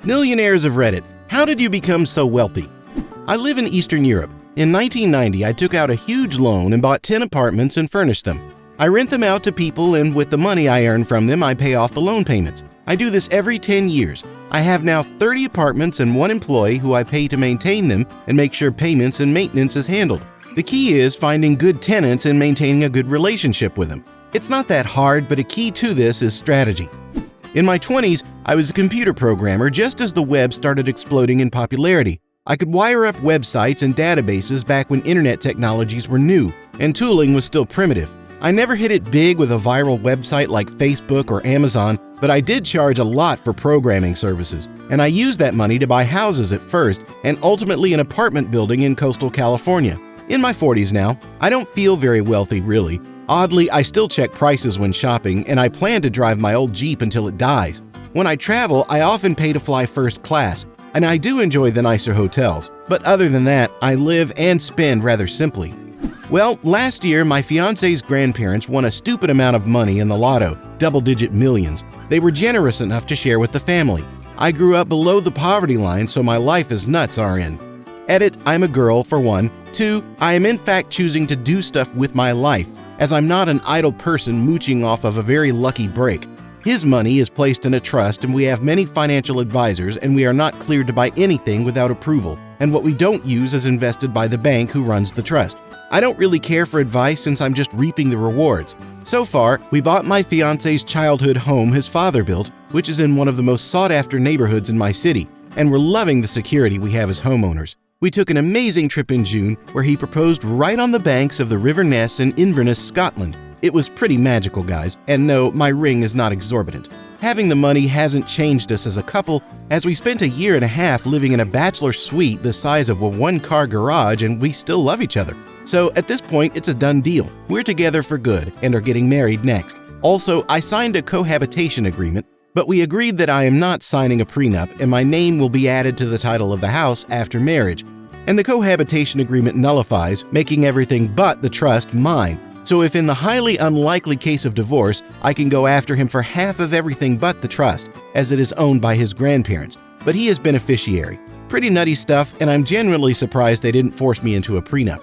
Millionaires of Reddit, how did you become so wealthy? I live in Eastern Europe. In 1990, I took out a huge loan and bought 10 apartments and furnished them. I rent them out to people, and with the money I earn from them, I pay off the loan payments. I do this every 10 years. I have now 30 apartments and 1 employee who I pay to maintain them and make sure payments and maintenance is handled. The key is finding good tenants and maintaining a good relationship with them. It's not that hard, but a key to this is strategy. In my 20s, I was a computer programmer just as the web started exploding in popularity. I could wire up websites and databases back when internet technologies were new and tooling was still primitive. I never hit it big with a viral website like Facebook or Amazon, but I did charge a lot for programming services, and I used that money to buy houses at first and ultimately an apartment building in coastal California. In my 40s now, I don't feel very wealthy really. Oddly, I still check prices when shopping, and I plan to drive my old Jeep until it dies. When I travel, I often pay to fly first class, and I do enjoy the nicer hotels. But other than that, I live and spend rather simply. Well, last year, my fiance's grandparents won a stupid amount of money in the lotto, double-digit millions. They were generous enough to share with the family. I grew up below the poverty line, so my life is nuts RN. Edit, I'm a girl, for one. 2, I am in fact choosing to do stuff with my life, as I'm not an idle person mooching off of a very lucky break. His money is placed in a trust, and we have many financial advisors, and we are not cleared to buy anything without approval, and what we don't use is invested by the bank who runs the trust. I don't really care for advice since I'm just reaping the rewards. So far, we bought my fiance's childhood home his father built, which is in one of the most sought-after neighborhoods in my city, and we're loving the security we have as homeowners. We took an amazing trip in June where he proposed right on the banks of the River Ness in Inverness, Scotland. It was pretty magical, guys, and no, my ring is not exorbitant. Having the money hasn't changed us as a couple, as we spent a year and a half living in a bachelor suite the size of a 1-car garage, and we still love each other. So at this point, it's a done deal. We're together for good and are getting married next. Also, I signed a cohabitation agreement, but we agreed that I am not signing a prenup and my name will be added to the title of the house after marriage. And the cohabitation agreement nullifies, making everything but the trust mine. So if in the highly unlikely case of divorce, I can go after him for half of everything but the trust, as it is owned by his grandparents. But he is beneficiary. Pretty nutty stuff, and I'm genuinely surprised they didn't force me into a prenup.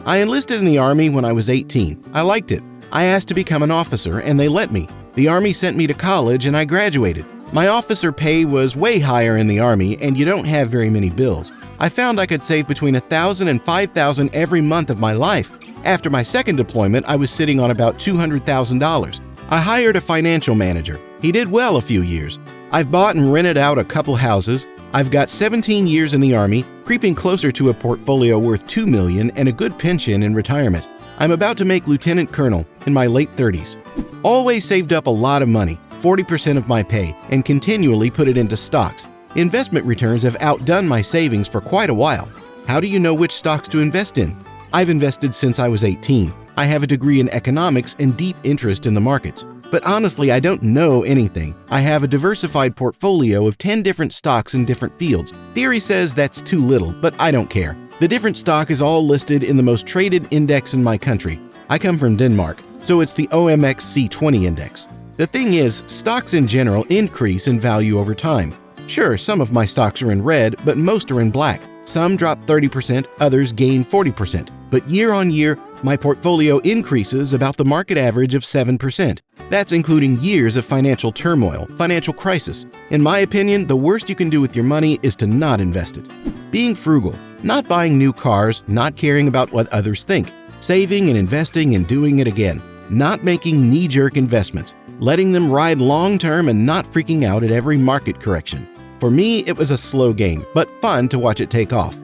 I enlisted in the Army when I was 18. I liked it. I asked to become an officer, and they let me. The Army sent me to college, and I graduated. My officer pay was way higher in the Army, and you don't have very many bills. I found I could save between $1,000 and $5,000 every month of my life. After my second deployment, I was sitting on about $200,000. I hired a financial manager. He did well a few years. I've bought and rented out a couple houses. I've got 17 years in the Army, creeping closer to a portfolio worth $2 million and a good pension in retirement. I'm about to make lieutenant colonel in my late 30s. Always saved up a lot of money, 40% of my pay, and continually put it into stocks. Investment returns have outdone my savings for quite a while. How do you know which stocks to invest in? I've invested since I was 18. I have a degree in economics and deep interest in the markets. But honestly, I don't know anything. I have a diversified portfolio of 10 different stocks in different fields. Theory says that's too little, but I don't care. The different stock is all listed in the most traded index in my country. I come from Denmark, so it's the OMXC20 index. The thing is, stocks in general increase in value over time. Sure, some of my stocks are in red, but most are in black. Some drop 30%, others gain 40%. But year on year, my portfolio increases about the market average of 7%. That's including years of financial turmoil, financial crisis. In my opinion, the worst you can do with your money is to not invest it. Being frugal, not buying new cars, not caring about what others think, saving and investing and doing it again, not making knee-jerk investments, letting them ride long-term and not freaking out at every market correction. For me, it was a slow game, but fun to watch it take off.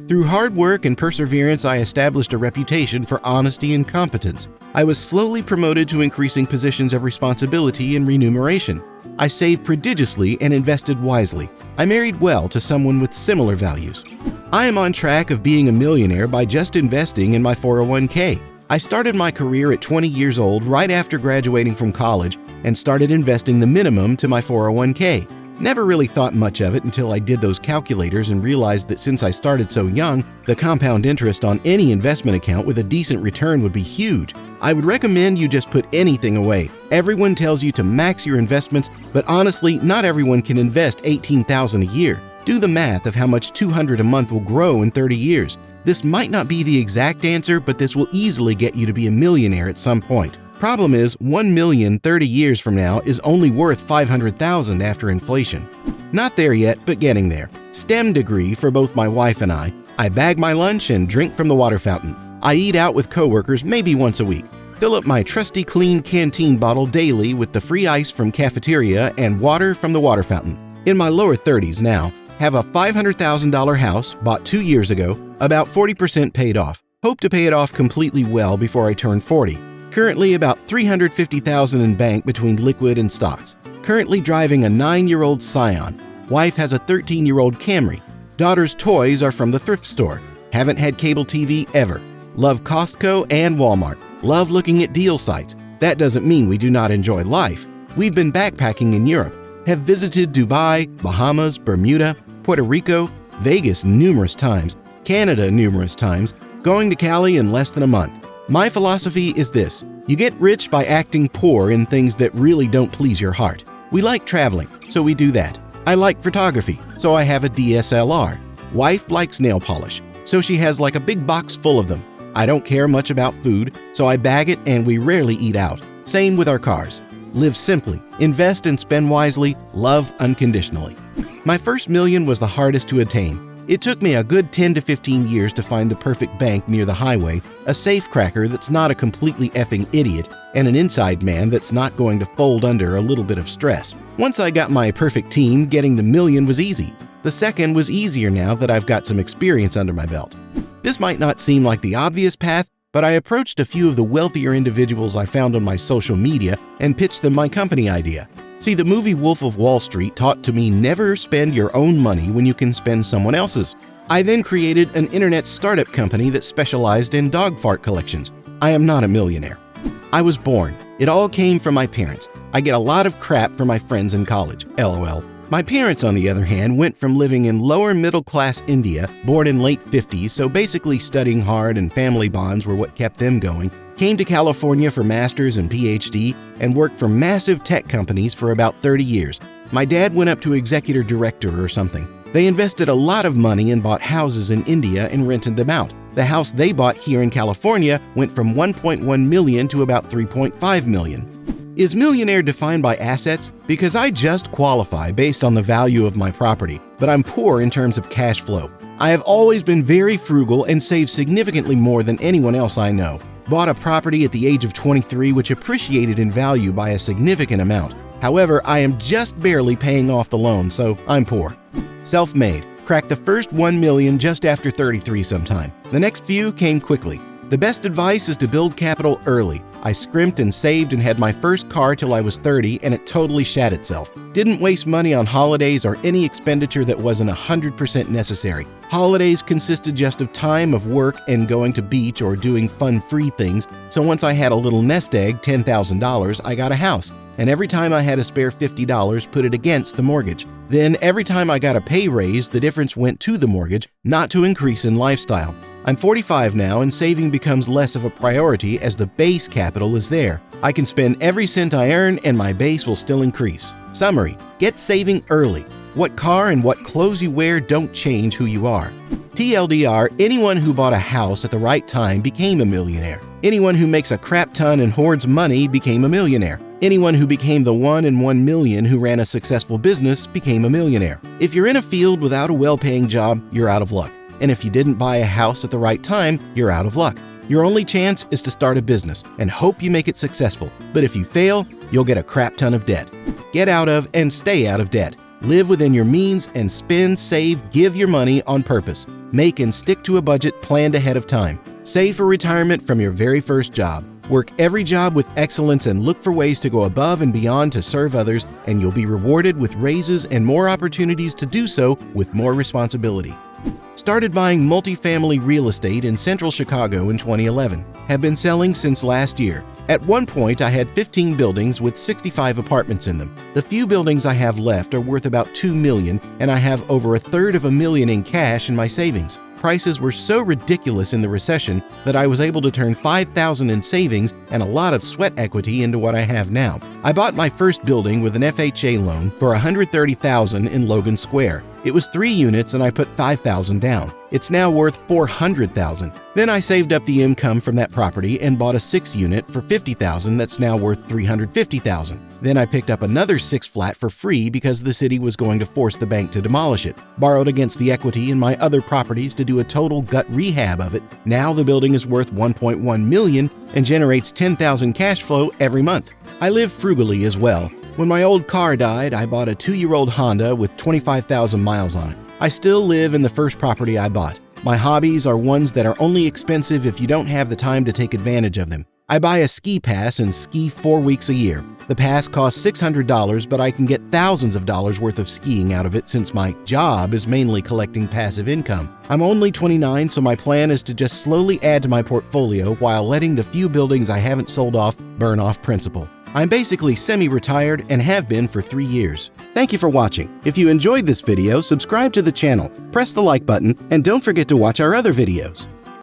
Through hard work and perseverance, I established a reputation for honesty and competence. I was slowly promoted to increasing positions of responsibility and remuneration. I saved prodigiously and invested wisely. I married well to someone with similar values. I am on track of being a millionaire by just investing in my 401k. I started my career at 20 years old right after graduating from college and started investing the minimum to my 401k. Never really thought much of it until I did those calculators and realized that since I started so young, the compound interest on any investment account with a decent return would be huge. I would recommend you just put anything away. Everyone tells you to max your investments, but honestly, not everyone can invest $18,000 a year. Do the math of how much $200 a month will grow in 30 years. This might not be the exact answer, but this will easily get you to be a millionaire at some point. Problem is, 1 million 30 years from now is only worth 500,000 after inflation. Not there yet, but getting there. STEM degree for both my wife and I. I bag my lunch and drink from the water fountain. I eat out with coworkers maybe once a week. Fill up my trusty clean canteen bottle daily with the free ice from cafeteria and water from the water fountain. In my lower 30s now, have a $500,000 house bought 2 years ago, about 40% paid off. Hope to pay it off completely well before I turn 40. Currently about $350,000 in bank between liquid and stocks. Currently driving a 9-year-old Scion. Wife has a 13-year-old Camry. Daughter's toys are from the thrift store. Haven't had cable TV ever. Love Costco and Walmart. Love looking at deal sites. That doesn't mean we do not enjoy life. We've been backpacking in Europe. Have visited Dubai, Bahamas, Bermuda, Puerto Rico, Vegas numerous times, Canada numerous times, going to Cali in less than a month. My philosophy is this: you get rich by acting poor in things that really don't please your heart. We like traveling, so we do that. I like photography, so I have a DSLR. Wife likes nail polish, so she has like a big box full of them. I don't care much about food, so I bag it and we rarely eat out. Same with our cars. Live simply, invest and spend wisely, love unconditionally. My first million was the hardest to attain. It took me a good 10 to 15 years to find the perfect bank near the highway, a safecracker that's not a completely effing idiot, and an inside man that's not going to fold under a little bit of stress. Once I got my perfect team, getting the million was easy. The second was easier now that I've got some experience under my belt. This might not seem like the obvious path, but I approached a few of the wealthier individuals I found on my social media and pitched them my company idea. See, the movie Wolf of Wall Street taught to me never spend your own money when you can spend someone else's. I then created an internet startup company that specialized in dog fart collections. I am not a millionaire. I was born. It all came from my parents. I get a lot of crap from my friends in college, LOL. My parents, on the other hand, went from living in lower middle class India, born in late 50s, so basically studying hard and family bonds were what kept them going, came to California for master's and PhD, and worked for massive tech companies for about 30 years. My dad went up to executive director or something. They invested a lot of money and bought houses in India and rented them out. The house they bought here in California went from $1.1 million to about $3.5 million. Is millionaire defined by assets? Because I just qualify based on the value of my property, but I'm poor in terms of cash flow. I have always been very frugal and saved significantly more than anyone else I know. Bought a property at the age of 23 which appreciated in value by a significant amount. However, I am just barely paying off the loan, so I'm poor. Self-made. Cracked the first 1 million just after 33 sometime. The next few came quickly. The best advice is to build capital early. I scrimped and saved and had my first car till I was 30 and it totally shat itself. Didn't waste money on holidays or any expenditure that wasn't 100% necessary. Holidays consisted just of time of work and going to beach or doing fun-free things, so once I had a little nest egg, $10,000, I got a house. And every time I had a spare $50, put it against the mortgage. Then every time I got a pay raise, the difference went to the mortgage, not to increase in lifestyle. I'm 45 now and saving becomes less of a priority as the base capital is there. I can spend every cent I earn and my base will still increase. Summary: get saving early. What car and what clothes you wear don't change who you are. TLDR, anyone who bought a house at the right time became a millionaire. Anyone who makes a crap ton and hoards money became a millionaire. Anyone who became the 1 in 1 million who ran a successful business became a millionaire. If you're in a field without a well-paying job, you're out of luck. And if you didn't buy a house at the right time, you're out of luck. Your only chance is to start a business and hope you make it successful. But if you fail, you'll get a crap ton of debt. Get out of and stay out of debt. Live within your means and spend, save, give your money on purpose. Make and stick to a budget planned ahead of time. Save for retirement from your very first job. Work every job with excellence and look for ways to go above and beyond to serve others, and you'll be rewarded with raises and more opportunities to do so with more responsibility. Started buying multifamily real estate in central Chicago in 2011. Have been selling since last year. At one point, I had 15 buildings with 65 apartments in them. The few buildings I have left are worth about $2 million, and I have over $350,000 in cash in my savings. Prices were so ridiculous in the recession that I was able to turn $5,000 in savings and a lot of sweat equity into what I have now. I bought my first building with an FHA loan for $130,000 in Logan Square. It was 3 units and I put $5,000 down. It's now worth $400,000. Then I saved up the income from that property and bought a 6-unit for $50,000 that's now worth $350,000. Then I picked up another 6-flat for free because the city was going to force the bank to demolish it. Borrowed against the equity in my other properties to do a total gut rehab of it. Now the building is worth $1.1 million and generates $10,000 cash flow every month. I live frugally as well. When my old car died, I bought a 2-year-old Honda with 25,000 miles on it. I still live in the first property I bought. My hobbies are ones that are only expensive if you don't have the time to take advantage of them. I buy a ski pass and ski 4 weeks a year. The pass costs $600, but I can get thousands of dollars worth of skiing out of it since my job is mainly collecting passive income. I'm only 29, so my plan is to just slowly add to my portfolio while letting the few buildings I haven't sold off burn off principal. I'm basically semi-retired and have been for 3 years. Thank you for watching. If you enjoyed this video, subscribe to the channel, press the like button, and don't forget to watch our other videos.